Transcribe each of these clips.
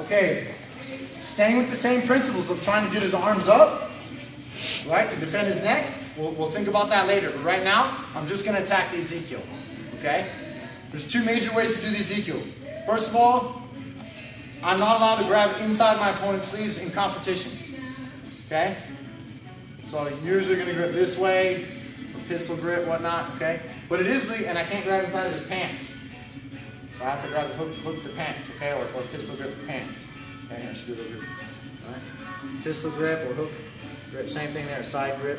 Okay, staying with the same principles of trying to get his arms up, right, to defend his neck. We'll think about that later. But right now, I'm just going to attack the Ezekiel. Okay? There's two major ways to do the Ezekiel. First of all, I'm not allowed to grab inside my opponent's sleeves in competition. Okay? So I'm usually going to grip this way, pistol grip, whatnot. Okay? But it is legal, and I can't grab inside of his pants. So I have to grab the hook the pants, okay, or pistol grip the pants. Okay, I should do the grip. All right? Pistol grip or hook grip, same thing there, side grip.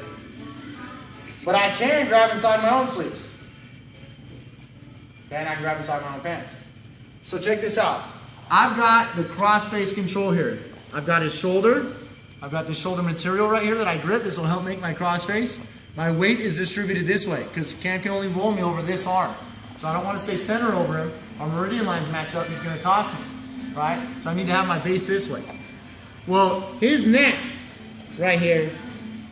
But I can grab inside my own sleeves. Okay, and I can grab inside my own pants. So check this out. I've got the cross-face control here. I've got his shoulder. I've got the shoulder material right here that I grip. This will help make my cross-face. My weight is distributed this way because Cam can only roll me over this arm. So I don't want to stay center over him. Our meridian lines match up. He's going to toss me, right? So I need to have my base this way. Well, his neck right here,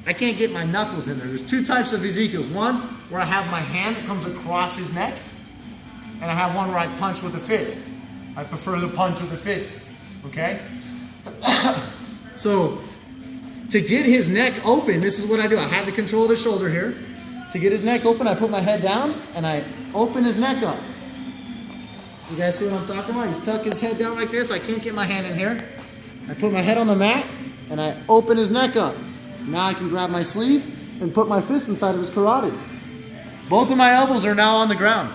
I can't get my knuckles in there. There's two types of Ezekiels. One where I have my hand that comes across his neck, and I have one where I punch with a fist. I prefer the punch with a fist, okay? So to get his neck open, this is what I do. I have the control of the shoulder here. To get his neck open, I put my head down and I open his neck up. You guys see what I'm talking about? He's tucking his head down like this. I can't get my hand in here. I put my head on the mat and I open his neck up. Now I can grab my sleeve and put my fist inside of his carotid. Both of my elbows are now on the ground.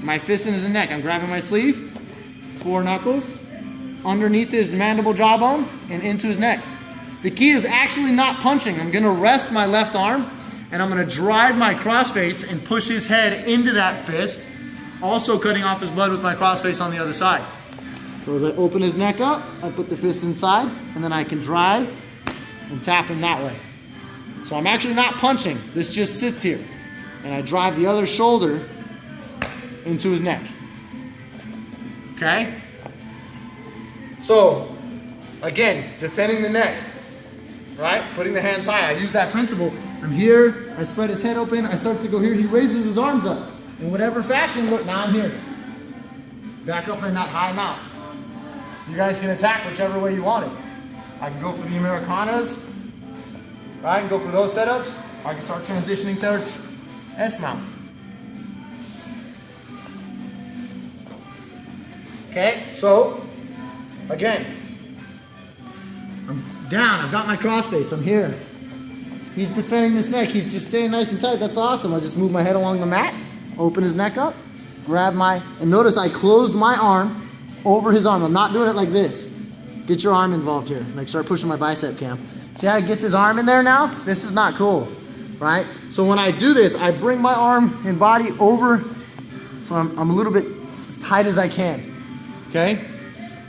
My fist in his neck. I'm grabbing my sleeve, 4 knuckles, underneath his mandible jawbone and into his neck. The key is actually not punching. I'm going to rest my left arm and I'm going to drive my crossface and push his head into that fist, also cutting off his blood with my crossface on the other side. So as I open his neck up, I put the fist inside and then I can drive and tap him that way. So I'm actually not punching. This just sits here. And I drive the other shoulder into his neck. Okay? So, again, defending the neck. Right? Putting the hands high. I use that principle. I'm here. I spread his head open. I start to go here. He raises his arms up. In whatever fashion, look, now I'm here. Back up in that high mount. You guys can attack whichever way you want it. I can go for the Americanas. Right? I can go for those setups. I can start transitioning towards S-mount. Okay, so, again, I'm down, I've got my crossface, I'm here. He's defending this neck, he's just staying nice and tight, that's awesome. I just move my head along the mat, open his neck up, grab my, and notice I closed my arm over his arm. I'm not doing it like this. Get your arm involved here. Like start pushing my bicep, Cam. See how he gets his arm in there now? This is not cool, right? So when I do this, I bring my arm and body over from, I'm a little bit as tight as I can. Okay?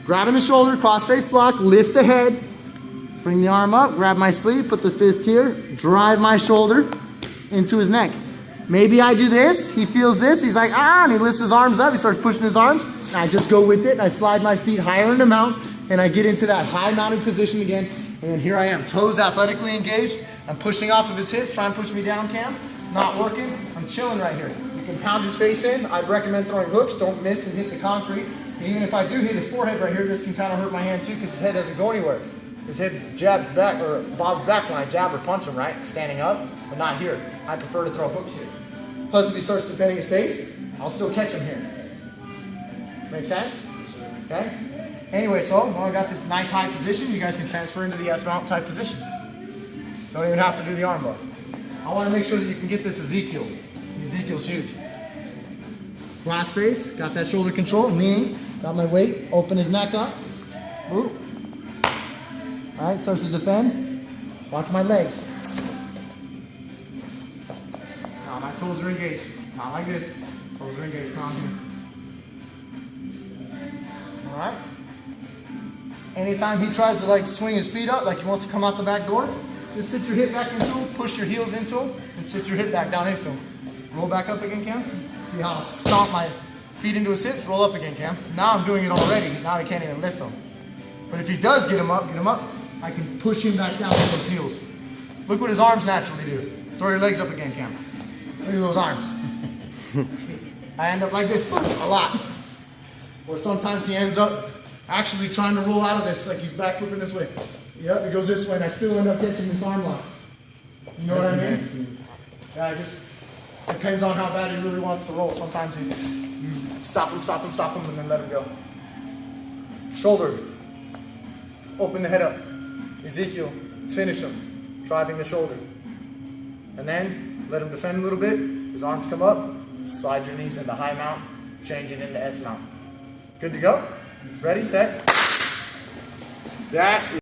Grabbing the shoulder, cross-face block, lift the head, bring the arm up, grab my sleeve, put the fist here, drive my shoulder into his neck. Maybe I do this, he feels this, he's like, ah, and he lifts his arms up, he starts pushing his arms, and I just go with it, and I slide my feet higher in the mount, and I get into that high mounted position again, and then here I am, toes athletically engaged, I'm pushing off of his hips, try and push me down, Cam, it's not working, I'm chilling right here. You can pound his face in, I'd recommend throwing hooks, don't miss and hit the concrete. Even if I do hit his forehead right here, this can kind of hurt my hand too because his head doesn't go anywhere. His head jabs back, or bobs back when I jab or punch him, right? Standing up, but not here. I prefer to throw hooks here. Plus, if he starts defending his face, I'll still catch him here. Make sense? Okay? Anyway, so when I got this nice high position, you guys can transfer into the S-mount type position. Don't even have to do the arm bar. I want to make sure that you can get this Ezekiel. Ezekiel's huge. Cross face, got that shoulder control, leaning, got my weight, open his neck up. Ooh. All right, starts to defend. Watch my legs. Now my toes are engaged. Not like this. Toes are engaged. Come on here. All right. Anytime he tries to like swing his feet up, like he wants to come out the back door, just sit your hip back into him, push your heels into him, and sit your hip back down into him. Roll back up again, Cam. See how I stomp my feet into his hips? Roll up again, Cam. Now I'm doing it already. Now he can't even lift them. But if he does get him up, I can push him back down with those heels. Look what his arms naturally do. Throw your legs up again, Cam. Look at those arms. I end up like this a lot. Or sometimes he ends up, actually trying to roll out of this, like he's back flipping this way. Yep, it goes this way, and I still end up catching this arm lock. You know what I mean? Yeah, it just depends on how bad he really wants to roll. Sometimes you stop him, and then let him go. Shoulder. Open the head up. Ezekiel, finish him. Driving the shoulder. And then let him defend a little bit. His arms come up. Slide your knees into high mount. Change it into S mount. Good to go? Ready, set. That